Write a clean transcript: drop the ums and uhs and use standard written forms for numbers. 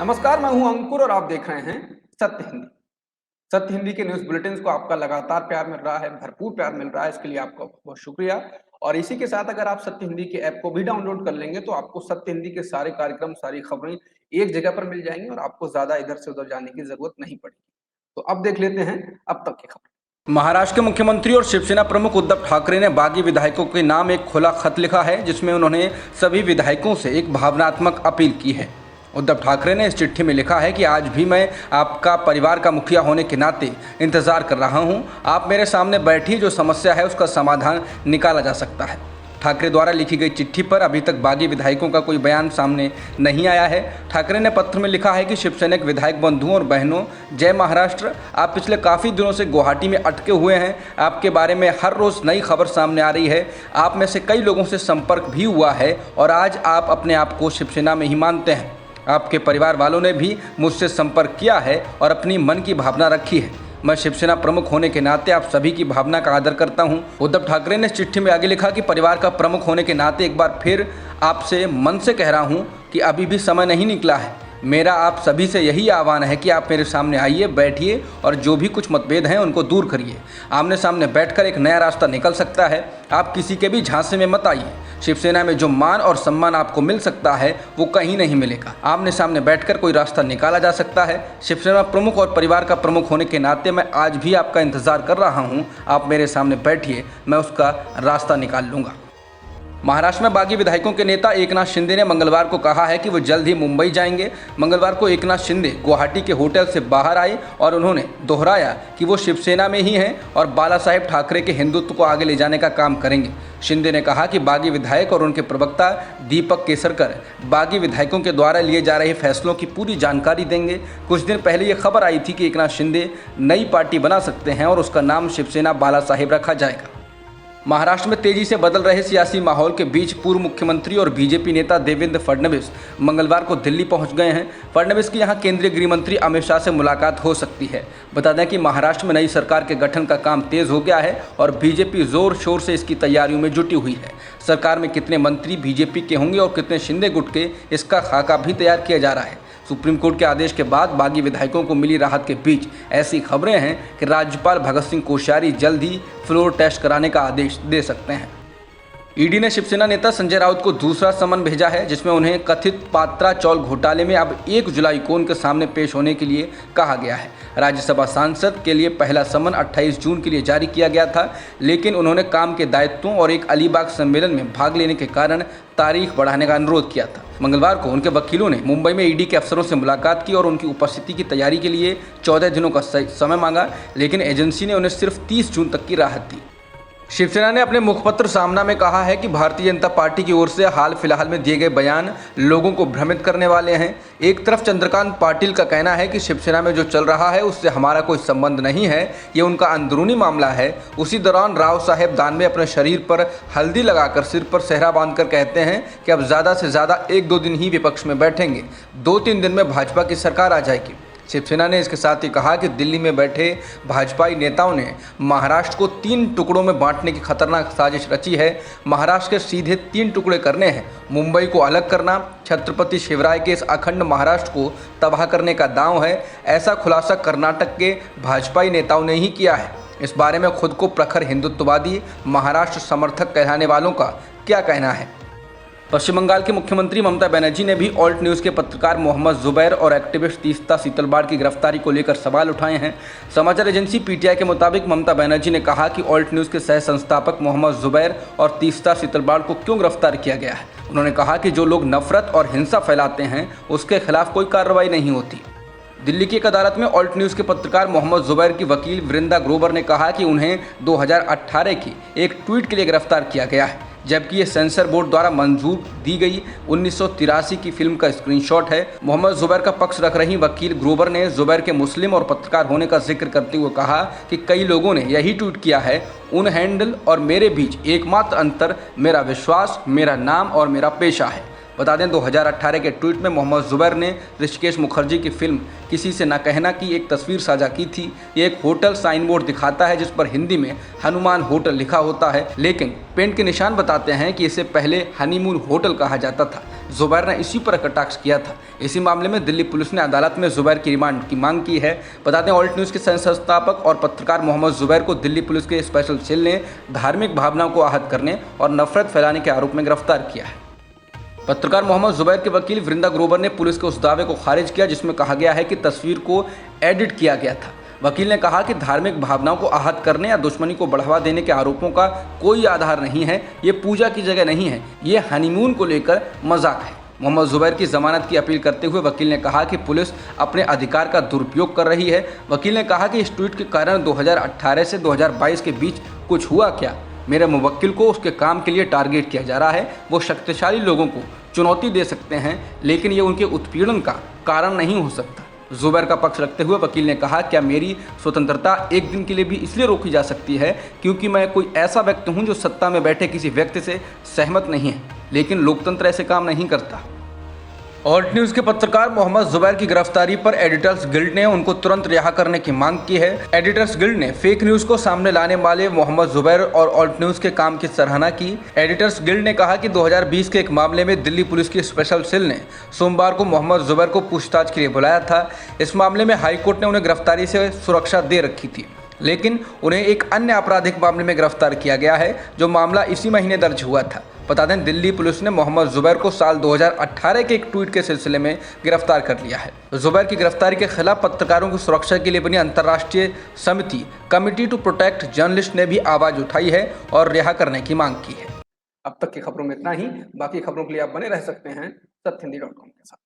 नमस्कार, मैं हूं अंकुर और आप देख रहे हैं सत्य हिंदी। सत्य हिंदी के न्यूज़ बुलेटिन्स को आपका लगातार प्यार मिल रहा है, भरपूर प्यार मिल रहा है, इसके लिए आपका बहुत शुक्रिया। और इसी के साथ अगर आप सत्य हिंदी के ऐप को भी डाउनलोड कर लेंगे तो आपको सत्य हिंदी के सारे कार्यक्रम, सारी खबरें एक जगह पर मिल जाएंगी और आपको ज़्यादा इधर से उधर जाने की ज़रूरत नहीं पड़ेगी। तो अब देख लेते हैं अब तक की खबर। महाराष्ट्र के मुख्यमंत्री और शिवसेना प्रमुख उद्धव ठाकरे ने बागी विधायकों के नाम एक खुला खत लिखा है, जिसमें उन्होंने सभी विधायकों से एक भावनात्मक अपील की है। उद्धव ठाकरे ने इस चिट्ठी में लिखा है कि आज भी मैं आपका परिवार का मुखिया होने के नाते इंतजार कर रहा हूं। आप मेरे सामने बैठी, जो समस्या है उसका समाधान निकाला जा सकता है। ठाकरे द्वारा लिखी गई चिट्ठी पर अभी तक बागी विधायकों का कोई बयान सामने नहीं आया है। ठाकरे ने पत्र में लिखा है कि शिवसैनिक विधायक बंधुओं और बहनों, जय महाराष्ट्र। आप पिछले काफ़ी दिनों से गुवाहाटी में अटके हुए हैं। आपके बारे में हर रोज़ नई खबर सामने आ रही है। आप में से कई लोगों से संपर्क भी हुआ है और आज आप अपने आप को शिवसेना में ही मानते हैं। आपके परिवार वालों ने भी मुझसे संपर्क किया है और अपनी मन की भावना रखी है। मैं शिवसेना प्रमुख होने के नाते आप सभी की भावना का आदर करता हूं। उद्धव ठाकरे ने इस चिट्ठी में आगे लिखा कि परिवार का प्रमुख होने के नाते एक बार फिर आपसे मन से कह रहा हूं कि अभी भी समय नहीं निकला है। मेरा आप सभी से यही आह्वान है कि आप मेरे सामने आइए, बैठिए और जो भी कुछ मतभेद हैं उनको दूर करिए। आमने सामने बैठकर एक नया रास्ता निकल सकता है। आप किसी के भी झांसे में मत आइए। शिवसेना में जो मान और सम्मान आपको मिल सकता है वो कहीं नहीं मिलेगा। आमने सामने बैठकर कोई रास्ता निकाला जा सकता है। शिवसेना प्रमुख और परिवार का प्रमुख होने के नाते मैं आज भी आपका इंतजार कर रहा हूँ। आप मेरे सामने बैठिए, मैं उसका रास्ता निकाल लूँगा। महाराष्ट्र में बागी विधायकों के नेता एकनाथ शिंदे ने मंगलवार को कहा है कि वो जल्द ही मुंबई जाएंगे। मंगलवार को एकनाथ शिंदे गुवाहाटी के होटल से बाहर आए और उन्होंने दोहराया कि वो शिवसेना में ही हैं और बाला साहेब ठाकरे के हिंदुत्व को आगे ले जाने का काम करेंगे। शिंदे ने कहा कि बागी विधायक और उनके प्रवक्ता दीपक केसरकर बागी विधायकों के द्वारा लिए जा रहे फैसलों की पूरी जानकारी देंगे। कुछ दिन पहले ये खबर आई थी कि एकनाथ शिंदे नई पार्टी बना सकते हैं और उसका नाम शिवसेना बाला साहेब रखा जाएगा। महाराष्ट्र में तेजी से बदल रहे सियासी माहौल के बीच पूर्व मुख्यमंत्री और बीजेपी नेता देवेंद्र फडणवीस मंगलवार को दिल्ली पहुंच गए हैं। फडणवीस की यहां केंद्रीय गृह मंत्री अमित शाह से मुलाकात हो सकती है। बता दें कि महाराष्ट्र में नई सरकार के गठन का काम तेज हो गया है और बीजेपी जोर शोर से इसकी तैयारियों में जुटी हुई है। सरकार में कितने मंत्री बीजेपी के होंगे और कितने शिंदे गुट के, इसका खाका भी तैयार किया जा रहा है। सुप्रीम कोर्ट के आदेश के बाद बागी विधायकों को मिली राहत के बीच ऐसी खबरें हैं कि राज्यपाल भगत सिंह कोश्यारी जल्द ही फ्लोर टेस्ट कराने का आदेश दे सकते हैं। ईडी ने शिवसेना नेता संजय राउत को दूसरा समन भेजा है, जिसमें उन्हें कथित पात्रा चौल घोटाले में अब 1 जुलाई को उनके सामने पेश होने के लिए कहा गया है। राज्यसभा सांसद के लिए पहला समन 28 जून के लिए जारी किया गया था, लेकिन उन्होंने काम के दायित्वों और एक अलीबाग सम्मेलन में भाग लेने के कारण तारीख बढ़ाने का अनुरोध किया था। मंगलवार को उनके वकीलों ने मुंबई में ईडी के अफसरों से मुलाकात की और उनकी उपस्थिति की तैयारी के लिए 14 दिनों का समय मांगा, लेकिन एजेंसी ने उन्हें सिर्फ 30 जून तक की राहत दी। शिवसेना ने अपने मुखपत्र सामना में कहा है कि भारतीय जनता पार्टी की ओर से हाल फिलहाल में दिए गए बयान लोगों को भ्रमित करने वाले हैं। एक तरफ चंद्रकांत पाटिल का कहना है कि शिवसेना में जो चल रहा है उससे हमारा कोई संबंध नहीं है, ये उनका अंदरूनी मामला है। उसी दौरान राव साहेब दानवे अपने शरीर पर हल्दी लगाकर सिर पर सेहरा बांधकर कहते हैं कि अब ज़्यादा से ज़्यादा 1-2 दिन ही विपक्ष में बैठेंगे, 2-3 दिन में भाजपा की सरकार आ जाएगी। शिवसेना ने इसके साथ ही कहा कि दिल्ली में बैठे भाजपाई नेताओं ने महाराष्ट्र को 3 टुकड़ों में बांटने की खतरनाक साजिश रची है। महाराष्ट्र के सीधे 3 टुकड़े करने हैं। मुंबई को अलग करना, छत्रपति शिवराय के इस अखंड महाराष्ट्र को तबाह करने का दांव है। ऐसा खुलासा कर्नाटक के भाजपाई नेताओं ने ही किया है। इस बारे में खुद को प्रखर हिंदुत्ववादी महाराष्ट्र समर्थक कहलाने वालों का क्या कहना है? पश्चिम बंगाल की मुख्यमंत्री ममता बनर्जी ने भी ऑल्ट न्यूज़ के पत्रकार मोहम्मद जुबैर और एक्टिविस्ट तीस्ता सीतलवाड़ की गिरफ्तारी को लेकर सवाल उठाए हैं। समाचार एजेंसी पीटीआई के मुताबिक ममता बनर्जी ने कहा कि ऑल्ट न्यूज़ के सह संस्थापक मोहम्मद जुबैर और तीस्ता सीतलवाड़ को क्यों गिरफ्तार किया गया है। उन्होंने कहा कि जो लोग नफरत और हिंसा फैलाते हैं उसके खिलाफ कोई कार्रवाई नहीं होती। दिल्ली की एक अदालत में ऑल्ट न्यूज़ के पत्रकार मोहम्मद जुबैर की वकील वृंदा ग्रोवर ने कहा कि उन्हें 2018 की एक ट्वीट के लिए गिरफ्तार किया गया है, जबकि ये सेंसर बोर्ड द्वारा मंजूर दी गई 1983 की फिल्म का स्क्रीनशॉट है। मोहम्मद जुबैर का पक्ष रख रही वकील ग्रोवर ने जुबैर के मुस्लिम और पत्रकार होने का जिक्र करते हुए कहा कि कई लोगों ने यही ट्वीट किया है। उन हैंडल और मेरे बीच एकमात्र अंतर मेरा विश्वास, मेरा नाम और मेरा पेशा है। बता दें 2018 के ट्वीट में मोहम्मद जुबैर ने ऋषिकेश मुखर्जी की फिल्म किसी से ना कहना की एक तस्वीर साझा की थी। ये एक होटल साइन बोर्ड दिखाता है जिस पर हिंदी में हनुमान होटल लिखा होता है, लेकिन पेंट के निशान बताते हैं कि इसे पहले हनीमून होटल कहा जाता था। जुबैर ने इसी पर कटाक्ष किया था। इसी मामले में दिल्ली पुलिस ने अदालत में जुबैर की रिमांड की मांग की है। बता दें, ऑल्ट न्यूज़ के संस्थापक और पत्रकार मोहम्मद जुबैर को दिल्ली पुलिस के स्पेशल सेल ने धार्मिक भावनाओं को आहत करने और नफरत फैलाने के आरोप में गिरफ्तार किया है। पत्रकार मोहम्मद जुबैर के वकील वृंदा ग्रोवर ने पुलिस के उस दावे को खारिज किया जिसमें कहा गया है कि तस्वीर को एडिट किया गया था। वकील ने कहा कि धार्मिक भावनाओं को आहत करने या दुश्मनी को बढ़ावा देने के आरोपों का कोई आधार नहीं है। ये पूजा की जगह नहीं है, ये हनीमून को लेकर मजाक है। मोहम्मद जुबैर की जमानत की अपील करते हुए वकील ने कहा कि पुलिस अपने अधिकार का दुरुपयोग कर रही है। वकील ने कहा कि इस ट्वीट के कारण 2018 से 2022 के बीच कुछ हुआ क्या? मेरे मुवक्किल को उसके काम के लिए टारगेट किया जा रहा है। वो शक्तिशाली लोगों को चुनौती दे सकते हैं, लेकिन ये उनके उत्पीड़न का कारण नहीं हो सकता। जुबैर का पक्ष रखते हुए वकील ने कहा, क्या मेरी स्वतंत्रता एक दिन के लिए भी इसलिए रोकी जा सकती है क्योंकि मैं कोई ऐसा व्यक्ति हूं जो सत्ता में बैठे किसी व्यक्ति से सहमत नहीं है, लेकिन लोकतंत्र ऐसे काम नहीं करता। ऑल्ट न्यूज़ के पत्रकार मोहम्मद जुबैर की गिरफ्तारी पर एडिटर्स गिल्ड ने उनको तुरंत रिहा करने की मांग की है। एडिटर्स गिल्ड ने फेक न्यूज़ को सामने लाने वाले मोहम्मद जुबैर और ऑल्ट न्यूज़ के काम की सराहना की। एडिटर्स गिल्ड ने कहा कि 2020 के एक मामले में दिल्ली पुलिस की स्पेशल सेल ने सोमवार को मोहम्मद जुबैर को पूछताछ के लिए बुलाया था। इस मामले में हाईकोर्ट ने उन्हें गिरफ्तारी से सुरक्षा दे रखी थी, लेकिन उन्हें एक अन्य आपराधिक मामले में गिरफ्तार किया गया है, जो मामला इसी महीने दर्ज हुआ था। बता दें, दिल्ली पुलिस ने मोहम्मद जुबैर को साल 2018 के एक ट्वीट के सिलसिले में गिरफ्तार कर लिया है। जुबैर की गिरफ्तारी के खिलाफ पत्रकारों की सुरक्षा के लिए बनी अंतर्राष्ट्रीय समिति कमिटी टू प्रोटेक्ट जर्नलिस्ट ने भी आवाज उठाई है और रिहा करने की मांग की है। अब तक की खबरों में इतना ही। बाकी खबरों के लिए आप बने रह सकते हैं सत्यहिंदी.com के साथ।